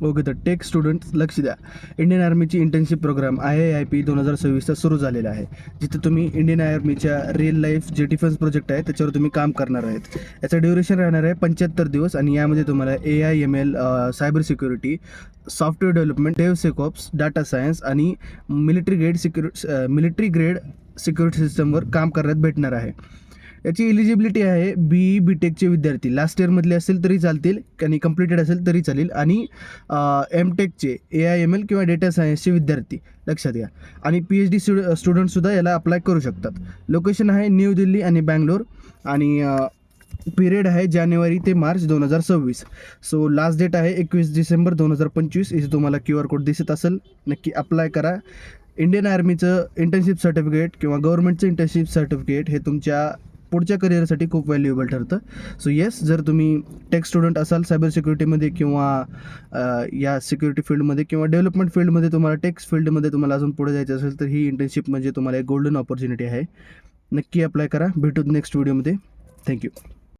Okay, तर take student लक्ष द्या. इंडियन आर्मीची इंटर्नशिप प्रोग्राम IIIP 2026चा सुरू झालेला आहे, जिथे तुम्ही इंडियन आर्मीच्या रिअल लाईफ जे डिफेन्स प्रोजेक्ट आहे त्याच्यावर तुम्ही काम करणार आहेत. याचं ड्युरेशन राहणार आहे 75 दिवस आणि यामध्ये तुम्हाला AI/ML, cyber security, software development, DevSecOps, data science आणि मिलिटरी ग्रेड सिक्युरिटी सिस्टमवर काम करण्यात भेटणार आहे. याची एलिजिबिलिटी आहे BE/BTECचे विद्यार्थी, लास्ट इयरमधले असेल तरी चालतील आणि कंप्लिटेड असेल तरी चालेल, आणि MTechचे AI/ML किंवा डेटा सायन्सचे विद्यार्थी लक्षात घ्या, आणि PhD स्टुडंटसुद्धा याला अप्लाय करू शकतात. लोकेशन आहे न्यू दिल्ली आणि बँगलोर, आणि पिरियड आहे जानेवारी ते मार्च 2026. सो लास्ट डेट आहे 21 डिसेंबर 2025. इथे तुम्हाला QR कोड दिसत असेल, नक्की अप्लाय करा. इंडियन आर्मीचं इंटर्नशिप सर्टिफिकेट किंवा गव्हर्नमेंटचं इंटर्नशिप सर्टिफिकेट हे तुमच्या पुढच्या करिअरसाठी खूप व्हॅल्युएबल ठरतं. सो येस, जर तुम्ही टेक स्टुडंट असाल सायबर सिक्युरिटीमध्ये किंवा या सिक्युरिटी फील्डमध्ये किंवा डेव्हलपमेंट फील्डमध्ये, तुम्हाला टेक्स फील्डमध्ये तुम्हाला अजून पुढे जायचं असेल, तर ही इंटर्नशिप म्हणजे तुम्हाला एक गोल्डन ऑपॉर्च्युनिटी आहे. नक्की अप्लाय करा. भेटू नेक्स्ट व्हिडिओमध्ये. थँक्यू.